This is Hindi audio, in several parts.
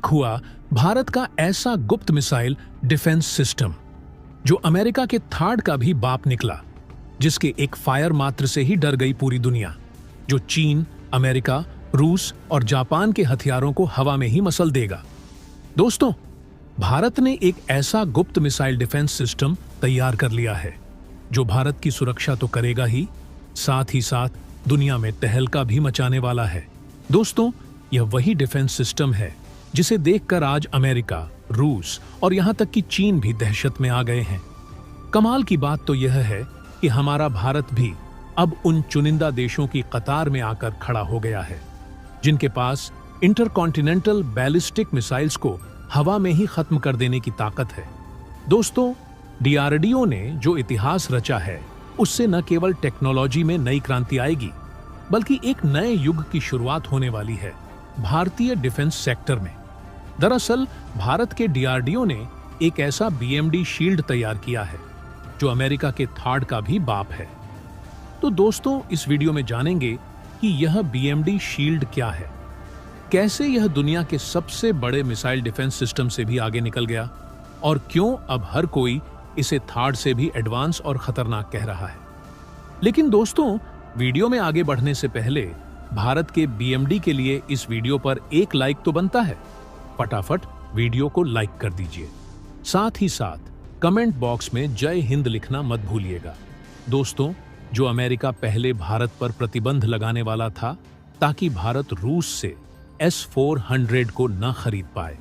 हुआ भारत का ऐसा गुप्त मिसाइल डिफेंस सिस्टम जो अमेरिका के थार्ड का भी बाप निकला, जिसके एक फायर मात्र से ही डर गई पूरी दुनिया, जो चीन, अमेरिका, रूस और जापान के हथियारों को हवा में ही मसल देगा। दोस्तों, भारत ने एक ऐसा गुप्त मिसाइल डिफेंस सिस्टम तैयार कर लिया है जो भारत की सुरक्षा तो करेगा ही साथ दुनिया में तहलका भी मचाने वाला है। दोस्तों, यह वही डिफेंस सिस्टम है जिसे देखकर आज अमेरिका, रूस और यहां तक कि चीन भी दहशत में आ गए हैं। कमाल की बात तो यह है कि हमारा भारत भी अब उन चुनिंदा देशों की कतार में आकर खड़ा हो गया है जिनके पास इंटरकॉन्टिनेंटल बैलिस्टिक मिसाइल्स को हवा में ही खत्म कर देने की ताकत है। दोस्तों, डीआरडीओ ने जो इतिहास रचा है उससे न केवल टेक्नोलॉजी में नई क्रांति आएगी बल्कि एक नए युग की शुरुआत होने वाली है भारतीय डिफेंस सेक्टर में। दरअसल भारत के डीआरडीओ ने एक ऐसा बीएमडी शील्ड तैयार किया है जो अमेरिका के थार्ड का भी बाप है। तो दोस्तों, इस वीडियो में जानेंगे कि यह बीएमडी शील्ड क्या है, कैसे यह दुनिया के सबसे बड़े मिसाइल डिफेंस सिस्टम से भी आगे निकल गया और क्यों अब हर कोई इसे थार्ड से भी एडवांस और खतरनाक कह रहा है। लेकिन दोस्तों, वीडियो में आगे बढ़ने से पहले भारत के बीएमडी के लिए इस वीडियो पर एक लाइक तो बनता है। फटाफट वीडियो को लाइक कर दीजिए, साथ ही साथ कमेंट बॉक्स में जय हिंद लिखना मत भूलिएगा। दोस्तों, जो अमेरिका पहले भारत पर प्रतिबंध लगाने वाला था ताकि भारत रूस से S-400 को न खरीद पाए,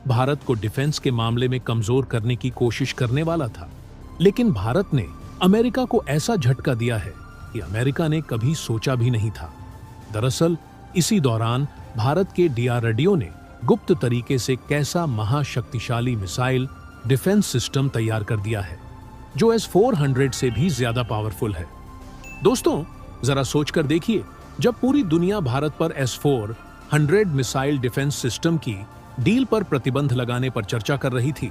भारत को डिफेंस के मामले में कमजोर करने की कोशिश करने वाला था, लेकिन भारत ने अमेरिका को ऐसा झटका दिया है कि अमेरिका ने कभी सोचा भी नहीं था। दरअसल इसी दौरान भारत के डीआरडीओ ने गुप्त तरीके से कैसा महाशक्तिशाली मिसाइल डिफेंस सिस्टम तैयार कर दिया है जो S-400 से भी ज्यादा पावरफुल है। दोस्तों, जरा सोचकर देखिए, जब पूरी दुनिया भारत पर S-400 मिसाइल डिफेंस सिस्टम की डील पर प्रतिबंध लगाने पर चर्चा कर रही थी,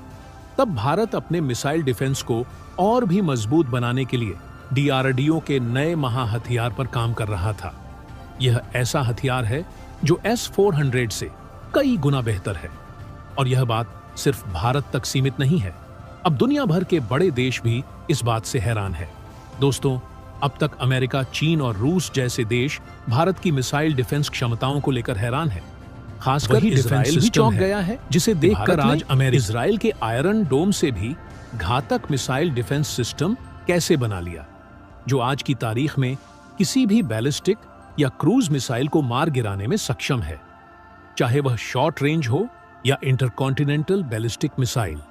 तब भारत अपने मिसाइल डिफेंस को और भी मजबूत बनाने के लिए डीआरडीओ के नए महा हथियार पर काम कर रहा था। यह ऐसा हथियार है जो S-400 से कई गुना बेहतर है और यह बात सिर्फ भारत तक सीमित नहीं है, अब दुनिया भर के बड़े देश भी इस बात से हैरान है। दोस्तों, अब तक अमेरिका, चीन और रूस जैसे देश भारत की मिसाइल डिफेंस क्षमताओं को लेकर हैरान है। खासकर इजराइल भी चौंक गया है, जिसे देखकर आज अमेरिका इजराइल के आयरन डोम से भी घातक मिसाइल डिफेंस सिस्टम कैसे बना लिया, जो आज की तारीख में किसी भी बैलिस्टिक या क्रूज मिसाइल को मार गिराने में सक्षम है, चाहे वह शॉर्ट रेंज हो या इंटरकॉन्टिनेंटल बैलिस्टिक मिसाइल।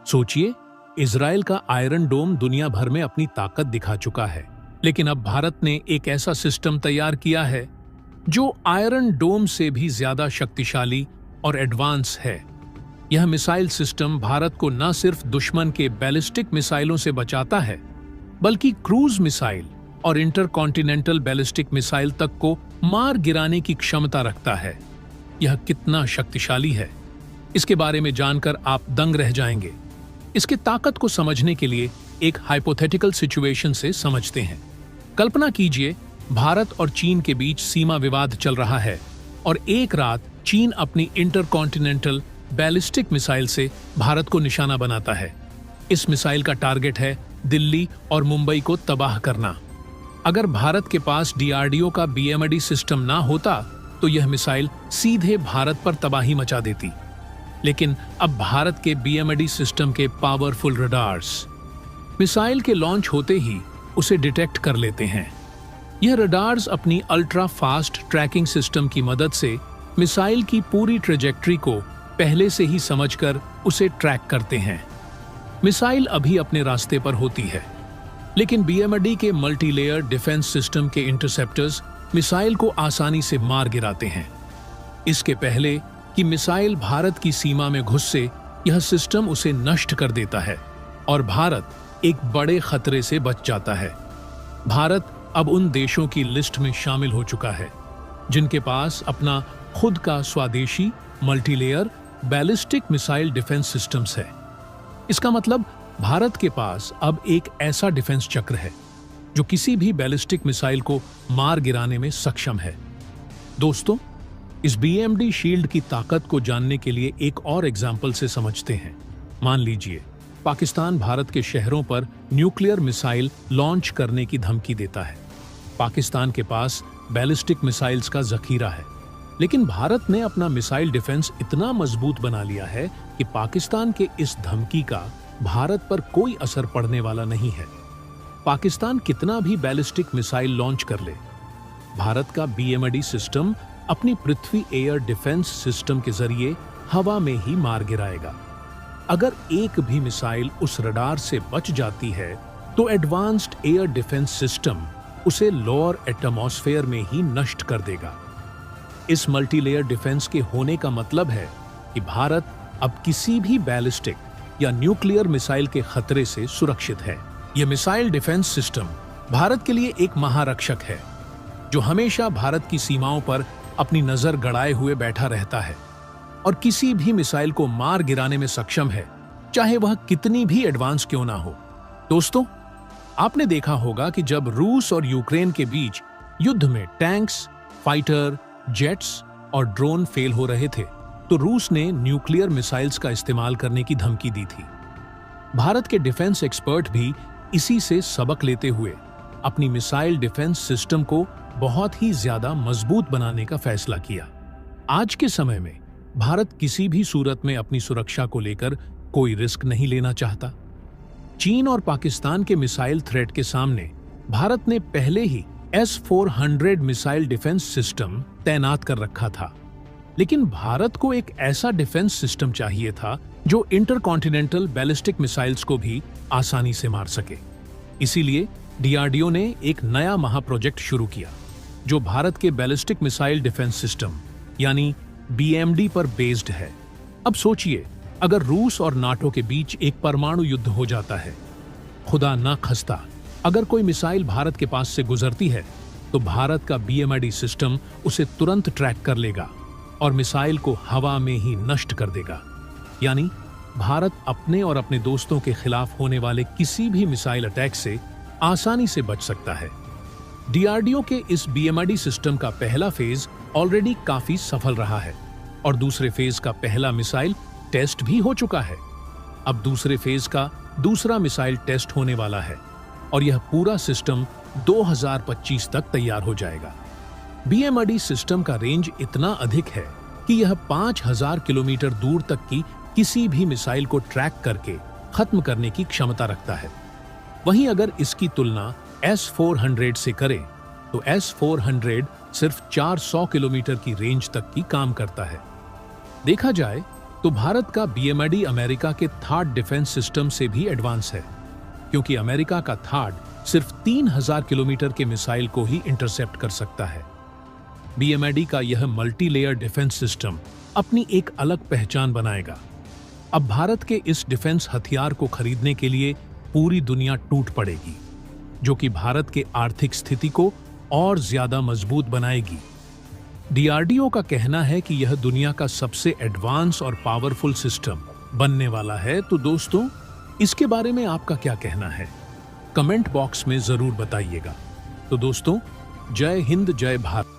सोचिए, इजराइल का आयरन डोम दुनिया भर में अपनी ताकत दिखा चुका है, लेकिन अब भारत ने एक ऐसा सिस्टम तैयार किया है जो आयरन डोम से भी ज्यादा शक्तिशाली और एडवांस है। यह मिसाइल सिस्टम भारत को न सिर्फ दुश्मन के बैलिस्टिक मिसाइलों से बचाता है बल्कि क्रूज मिसाइल और इंटरकॉन्टिनेंटल बैलिस्टिक मिसाइल तक को मार गिराने की क्षमता रखता है। यह कितना शक्तिशाली है, इसके बारे में जानकर आप दंग रह जाएंगे। इसकी ताकत को समझने के लिए एक हाइपोथेटिकल सिचुएशन से समझते हैं। कल्पना कीजिए, भारत और चीन के बीच सीमा विवाद चल रहा है और एक रात चीन अपनी इंटरकॉन्टिनेंटल बैलिस्टिक मिसाइल से भारत को निशाना बनाता है। इस मिसाइल का टारगेट है दिल्ली और मुंबई को तबाह करना। अगर भारत के पास डीआरडीओ का बीएमडी सिस्टम ना होता तो यह मिसाइल सीधे भारत पर तबाही मचा देती, लेकिन अब भारत के बीएमडी सिस्टम के पावरफुल रडार्स मिसाइल के लॉन्च होते ही उसे डिटेक्ट कर लेते हैं। यह रडार्स अपनी अल्ट्रा फास्ट ट्रैकिंग सिस्टम की मदद से मिसाइल की पूरी ट्रेजेक्ट्री को पहले से ही समझकर उसे ट्रैक करते हैं। मिसाइल अभी अपने रास्ते पर होती है, लेकिन बीएमडी के मल्टीलेयर डिफेंस सिस्टम के इंटरसेप्टर्स मिसाइल को आसानी से मार गिराते हैं। इसके पहले कि मिसाइल भारत की सीमा में घुसे, यह सिस्टम उसे नष्ट कर देता है और भारत एक बड़े खतरे से बच जाता है। भारत अब उन देशों की लिस्ट में शामिल हो चुका है जिनके पास अपना खुद का स्वदेशी multilayer ballistic missile defence systems है। इसका मतलब भारत के पास अब एक ऐसा डिफेंस चक्र है जो किसी भी बैलिस्टिक मिसाइल को मार गिराने में सक्षम है। दोस्तों, इस BMD शील्ड की ताकत को जानने के लिए एक और एग्जाम्पल से समझते हैं। मान लीजिए पाकिस्तान भारत के शहरों पर न्यूक्लियर मिसाइल लॉन्च करने की धमकी देता है। पाकिस्तान के पास बैलिस्टिक मिसाइल्स का जखीरा है, लेकिन भारत ने अपना मिसाइल डिफेंस इतना मजबूत बना लिया है कि पाकिस्तान के इस धमकी का भारत पर कोई असर पड़ने वाला नहीं है। पाकिस्तान कितना भी बैलिस्टिक मिसाइल लॉन्च कर ले, भारत का BMD सिस्टम अपनी पृथ्वी एयर डिफेंस सिस्टम के जरिए हवा में ही मार गिराएगा। अगर एक भी मिसाइल उस रडार से बच जाती है तो एडवांस्ड एयर डिफेंस सिस्टम उसे लोअर एटमॉस्फेयर में ही नष्ट कर देगा। इस मल्टीलेयर डिफेंस के होने का मतलब है कि भारत अब किसी भी बैलिस्टिक या न्यूक्लियर मिसाइल के खतरे से सुरक्षित है। यह मिसाइल डिफेंस सिस्टम भारत के लिए एक महारक्षक है, जो हमेशा भारत की सीमाओं पर अपनी नजर गड़ाए हुए बैठा रहता है और किसी भी मिसाइल को मार गिराने में सक्षम है, चाहे वह कितनी भी एडवांस क्यों ना हो। दोस्तों, आपने देखा होगा कि जब रूस और यूक्रेन के बीच युद्ध में टैंक्स, फाइटर, जेट्स और ड्रोन फेल हो रहे थे, तो रूस ने न्यूक्लियर मिसाइल्स का इस्तेमाल करने की धमकी दी थी। भारत के डिफेंस एक्सपर्ट भी इसी से सबक लेते हुए अपनी मिसाइल डिफेंस सिस्टम को बहुत ही ज्यादा मजबूत बनाने का फैसला किया। आज के समय में भारत किसी भी सूरत में अपनी सुरक्षा को लेकर कोई रिस्क नहीं लेना चाहता। चीन और पाकिस्तान के मिसाइल थ्रेट के सामने भारत ने पहले ही S-400 मिसाइल डिफेंस सिस्टम तैनात कर रखा था, लेकिन भारत को एक ऐसा डिफेंस सिस्टम चाहिए था जो इंटरकॉन्टिनेंटल बैलिस्टिक मिसाइल्स को भी आसानी से मार सके। इसीलिए DRDO ने एक नया महाप्रोजेक्ट शुरू किया, जो भारत के बैलिस्टिक मिसाइल डिफेंस सिस्टम यानी BMD पर बेस्ड है। अब सोचिए, अगर रूस और नाटो के बीच एक परमाणु युद्ध हो जाता है, खुदा ना खस्ता अगर कोई मिसाइल भारत के पास से गुजरती है, तो भारत का BMD सिस्टम उसे तुरंत ट्रैक कर लेगा और मिसाइल को हवा में ही नष्ट कर देगा। यानी भारत अपने और अपने दोस्तों के खिलाफ होने वाले किसी भी मिसाइल अटैक से आसानी से बच सकता है। DRDO के इस BMD सिस्टम का पहला फेज ऑलरेडी काफी सफल रहा है और दूसरे फेज का पहला मिसाइल टेस्ट भी हो चुका है। अब दूसरे फेज का दूसरा मिसाइल टेस्ट होने वाला है और यह पूरा सिस्टम 2025 तक तैयार हो जाएगा। BMD सिस्टम का रेंज इतना अधिक है कि यह 5000 किलोमीटर दूर तक की किसी भी मिसाइल को ट्रैक करके खत्म करने की क्षमता रखता है। वहीं अगर इसकी तुलना S-400 से करें, तो S-400 सिर्फ 400 किलोमीटर की रेंज तक की काम करता है। देखा जाए तो भारत का BMD अमेरिका के थार्ड डिफेंस सिस्टम से भी एडवांस है, क्योंकि अमेरिका का थार्ड सिर्फ 3000 किलोमीटर के मिसाइल को ही इंटरसेप्ट कर सकता है। BMD का यह मल्टी लेयर डिफेंस सिस्टम अपनी एक अलग पहचान बनाएगा। अब भारत के इस डिफेंस हथियार को खरीदने के लिए पूरी दुनिया टूट पड़ेगी, जो कि भारत के आर्थिक स्थिति को और ज्यादा मजबूत बनाएगी। DRDO का कहना है कि यह दुनिया का सबसे एडवांस और पावरफुल सिस्टम बनने वाला है। तो दोस्तों, इसके बारे में आपका क्या कहना है? कमेंट बॉक्स में जरूर बताइएगा। तो दोस्तों, जय हिंद, जय भारत।